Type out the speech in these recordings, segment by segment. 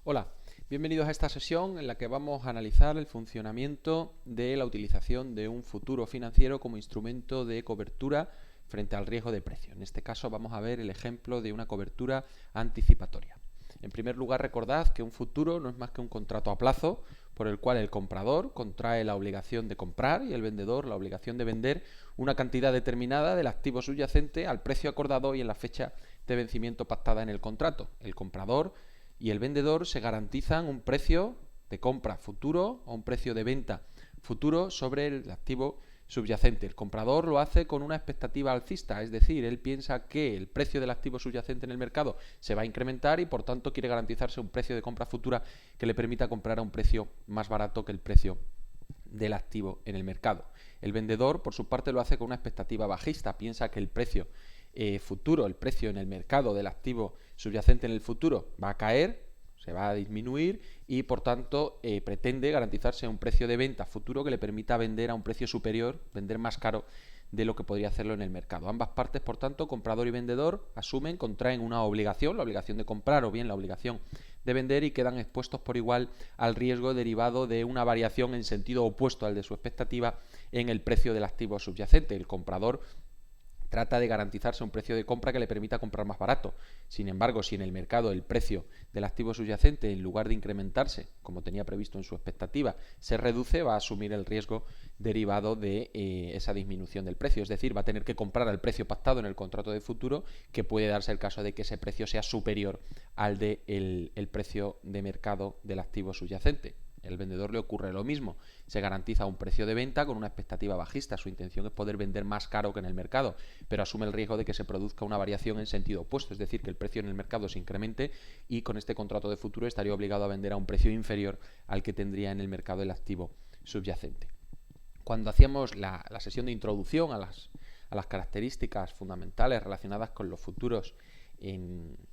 Hola, bienvenidos a esta sesión en la que vamos a analizar el funcionamiento de la utilización de un futuro financiero como instrumento de cobertura frente al riesgo de precio. En este caso vamos a ver el ejemplo de una cobertura anticipatoria. En primer lugar, recordad que un futuro no es más que un contrato a plazo por el cual el comprador contrae la obligación de comprar y el vendedor la obligación de vender una cantidad determinada del activo subyacente al precio acordado y en la fecha de vencimiento pactada en el contrato. El comprador y el vendedor se garantizan un precio de compra futuro o un precio de venta futuro sobre el activo subyacente. El comprador lo hace con una expectativa alcista, es decir, él piensa que el precio del activo subyacente en el mercado se va a incrementar y por tanto quiere garantizarse un precio de compra futura que le permita comprar a un precio más barato que el precio del activo en el mercado. El vendedor, por su parte, lo hace con una expectativa bajista, piensa que el precio futuro, el precio en el mercado del activo subyacente en el futuro va a caer, se va a disminuir y por tanto pretende garantizarse un precio de venta futuro que le permita vender a un precio superior, vender más caro de lo que podría hacerlo en el mercado. Ambas partes, por tanto, comprador y vendedor, asumen, contraen una obligación, la obligación de comprar o bien la obligación de vender y quedan expuestos por igual al riesgo derivado de una variación en sentido opuesto al de su expectativa en el precio del activo subyacente. El comprador trata de garantizarse un precio de compra que le permita comprar más barato. Sin embargo, si en el mercado el precio del activo subyacente, en lugar de incrementarse, como tenía previsto en su expectativa, se reduce, va a asumir el riesgo derivado de esa disminución del precio. Es decir, va a tener que comprar al precio pactado en el contrato de futuro, que puede darse el caso de que ese precio sea superior al del precio de mercado del activo subyacente. El vendedor le ocurre lo mismo, se garantiza un precio de venta con una expectativa bajista, su intención es poder vender más caro que en el mercado, pero asume el riesgo de que se produzca una variación en sentido opuesto, es decir, que el precio en el mercado se incremente y con este contrato de futuro estaría obligado a vender a un precio inferior al que tendría en el mercado el activo subyacente. Cuando hacíamos la sesión de introducción a las características fundamentales relacionadas con los futuros,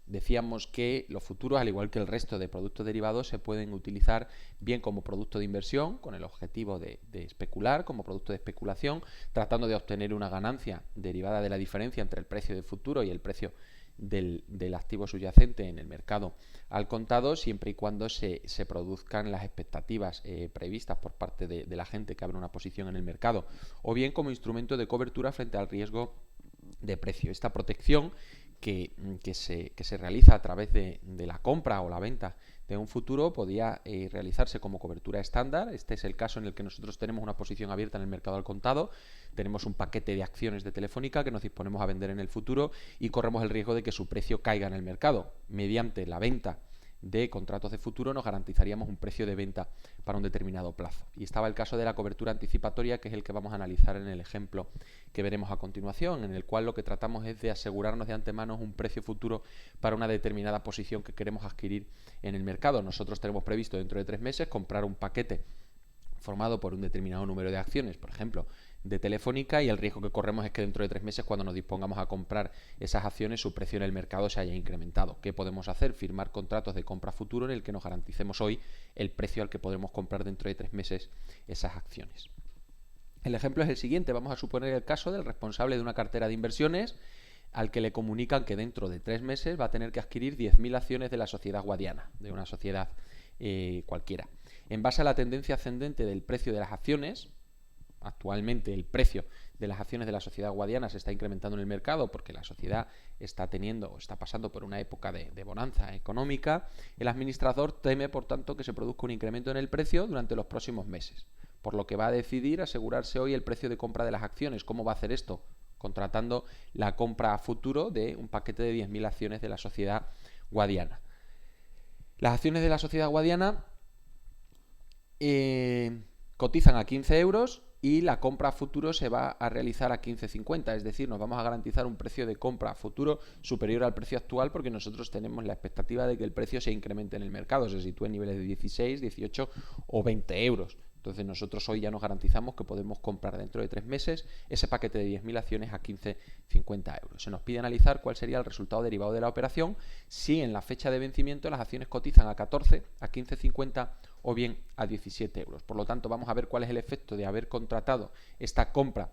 decíamos que los futuros, al igual que el resto de productos derivados, se pueden utilizar bien como producto de inversión, con el objetivo de especular, como producto de especulación, tratando de obtener una ganancia derivada de la diferencia entre el precio del futuro y el precio del activo subyacente en el mercado al contado, siempre y cuando se produzcan las expectativas previstas por parte de la gente que abre una posición en el mercado, o bien como instrumento de cobertura frente al riesgo de precio. Esta protección que se realiza a través de la compra o la venta de un futuro podía realizarse como cobertura estándar. Este es el caso en el que nosotros tenemos una posición abierta en el mercado al contado, tenemos un paquete de acciones de Telefónica que nos disponemos a vender en el futuro y corremos el riesgo de que su precio caiga en el mercado. Mediante la venta de contratos de futuro nos garantizaríamos un precio de venta para un determinado plazo. Y estaba el caso de la cobertura anticipatoria, que es el que vamos a analizar en el ejemplo que veremos a continuación, en el cual lo que tratamos es de asegurarnos de antemano un precio futuro para una determinada posición que queremos adquirir en el mercado. Nosotros tenemos previsto dentro de 3 meses comprar un paquete formado por un determinado número de acciones, por ejemplo, de Telefónica, y el riesgo que corremos es que dentro de 3 meses, cuando nos dispongamos a comprar esas acciones, su precio en el mercado se haya incrementado. ¿Qué podemos hacer? Firmar contratos de compra futuro en el que nos garanticemos hoy el precio al que podremos comprar dentro de 3 meses esas acciones. El ejemplo es el siguiente. Vamos a suponer el caso del responsable de una cartera de inversiones al que le comunican que dentro de 3 meses va a tener que adquirir 10.000 acciones de la sociedad Guadiana, de una sociedad cualquiera. En base a la tendencia ascendente del precio de las acciones, actualmente el precio de las acciones de la sociedad Guadiana se está incrementando en el mercado porque la sociedad está teniendo o está pasando por una época de bonanza económica. El administrador teme, por tanto, que se produzca un incremento en el precio durante los próximos meses, por lo que va a decidir asegurarse hoy el precio de compra de las acciones. ¿Cómo va a hacer esto? Contratando la compra a futuro de un paquete de 10.000 acciones de la sociedad Guadiana. Las acciones de la sociedad Guadiana cotizan a 15 euros y la compra a futuro se va a realizar a 15,50, es decir, nos vamos a garantizar un precio de compra a futuro superior al precio actual porque nosotros tenemos la expectativa de que el precio se incremente en el mercado, se sitúe en niveles de 16, 18 o 20 euros. Entonces nosotros hoy ya nos garantizamos que podemos comprar dentro de 3 meses ese paquete de 10.000 acciones a 15,50 euros. Se nos pide analizar cuál sería el resultado derivado de la operación si en la fecha de vencimiento las acciones cotizan a 14, a 15,50 o bien a 17 euros. Por lo tanto, vamos a ver cuál es el efecto de haber contratado esta compra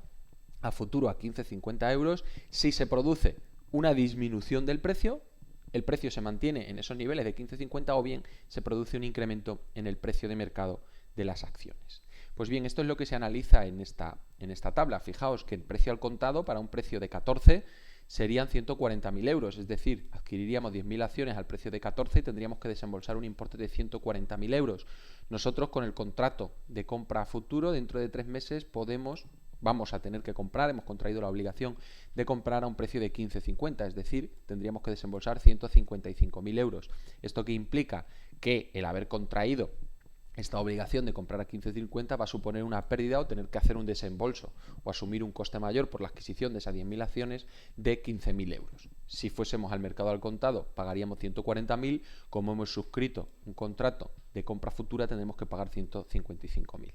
a futuro a 15,50 euros si se produce una disminución del precio el precio se mantiene en esos niveles de 15,50 o bien se produce un incremento en el precio de mercado de las acciones. Pues bien, esto es lo que se analiza en esta tabla. Fijaos que el precio al contado para un precio de 14 serían 140.000 euros, es decir, adquiriríamos 10.000 acciones al precio de 14 y tendríamos que desembolsar un importe de 140.000 euros. Nosotros con el contrato de compra a futuro, dentro de 3 meses vamos a tener que comprar, hemos contraído la obligación de comprar a un precio de 15,50, es decir, tendríamos que desembolsar 155.000 euros. ¿Esto qué implica? Que el haber contraído esta obligación de comprar a 15,50 va a suponer una pérdida o tener que hacer un desembolso o asumir un coste mayor por la adquisición de esas 10.000 acciones de 15.000 euros. Si fuésemos al mercado al contado, pagaríamos 140.000. Como hemos suscrito un contrato de compra futura, tendremos que pagar 155.000.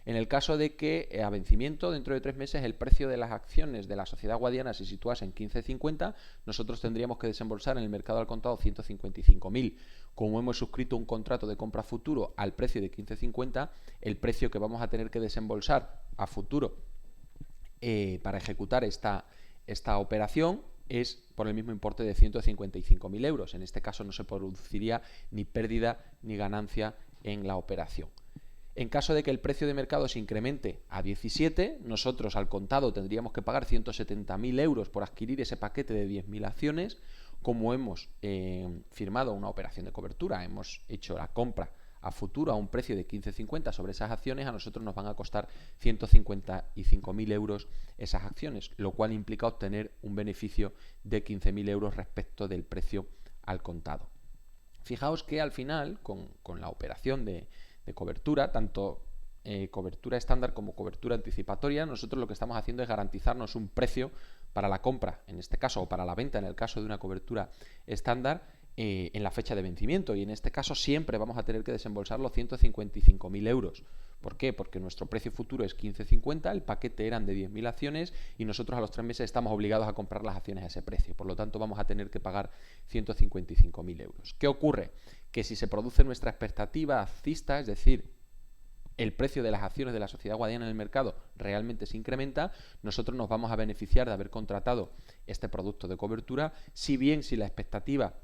En el caso de que a vencimiento, dentro de 3 meses, el precio de las acciones de la sociedad guadiana se situase en 15,50, nosotros tendríamos que desembolsar en el mercado al contado 155.000. Como hemos suscrito un contrato de compra futuro al precio de 15,50, el precio que vamos a tener que desembolsar a futuro para ejecutar esta operación es por el mismo importe de 155.000 euros. En este caso no se produciría ni pérdida ni ganancia en la operación. En caso de que el precio de mercado se incremente a 17, nosotros al contado tendríamos que pagar 170.000 euros por adquirir ese paquete de 10.000 acciones. Como hemos firmado una operación de cobertura, hemos hecho la compra a futuro a un precio de 15,50 sobre esas acciones, a nosotros nos van a costar 155.000 euros esas acciones, lo cual implica obtener un beneficio de 15.000 euros respecto del precio al contado. Fijaos que al final, con la operación de cobertura, tanto cobertura estándar como cobertura anticipatoria, nosotros lo que estamos haciendo es garantizarnos un precio para la compra, en este caso, o para la venta, en el caso de una cobertura estándar, en la fecha de vencimiento, y en este caso siempre vamos a tener que desembolsar los 155.000 euros. ¿Por qué? Porque nuestro precio futuro es 15,50, el paquete eran de 10.000 acciones y nosotros a los 3 meses estamos obligados a comprar las acciones a ese precio. Por lo tanto, vamos a tener que pagar 155.000 euros. ¿Qué ocurre? Que si se produce nuestra expectativa alcista, es decir, el precio de las acciones de la sociedad guadiana en el mercado realmente se incrementa, nosotros nos vamos a beneficiar de haber contratado este producto de cobertura, si la expectativa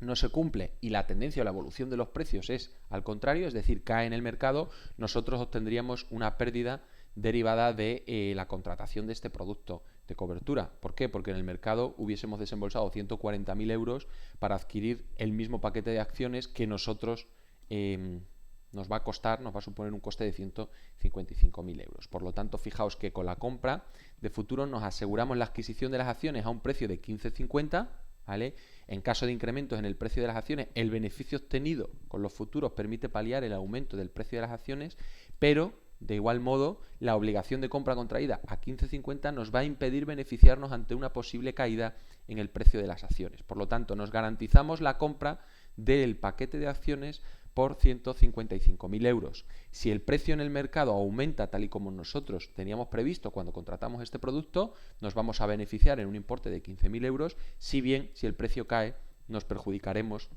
no se cumple y la tendencia o la evolución de los precios es al contrario, es decir, cae en el mercado, nosotros obtendríamos una pérdida derivada de la contratación de este producto de cobertura. ¿Por qué? Porque en el mercado hubiésemos desembolsado 140.000 euros para adquirir el mismo paquete de acciones que nosotros nos va a suponer un coste de 155.000 euros. Por lo tanto, fijaos que con la compra de futuro nos aseguramos la adquisición de las acciones a un precio de 15,50, ¿vale? En caso de incrementos en el precio de las acciones, el beneficio obtenido con los futuros permite paliar el aumento del precio de las acciones, pero de igual modo la obligación de compra contraída a 15,50 nos va a impedir beneficiarnos ante una posible caída en el precio de las acciones. Por lo tanto, nos garantizamos la compra del paquete de acciones por 155.000 euros. Si el precio en el mercado aumenta tal y como nosotros teníamos previsto cuando contratamos este producto, nos vamos a beneficiar en un importe de 15.000 euros, si el precio cae, nos perjudicaremos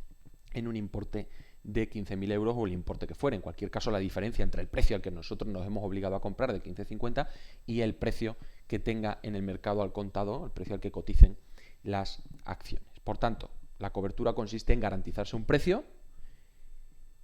en un importe de 15.000 euros o el importe que fuera. En cualquier caso, la diferencia entre el precio al que nosotros nos hemos obligado a comprar de 15,50 y el precio que tenga en el mercado al contado, el precio al que coticen las acciones. Por tanto, la cobertura consiste en garantizarse un precio.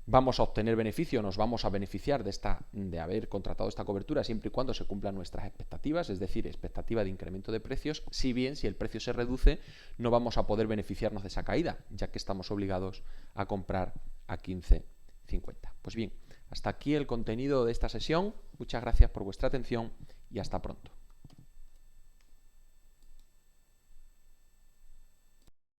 Vamos a obtener beneficio, nos vamos a beneficiar de haber contratado esta cobertura siempre y cuando se cumplan nuestras expectativas, es decir, expectativa de incremento de precios, si el precio se reduce, no vamos a poder beneficiarnos de esa caída, ya que estamos obligados a comprar a 15,50. Pues bien, hasta aquí el contenido de esta sesión. Muchas gracias por vuestra atención y hasta pronto.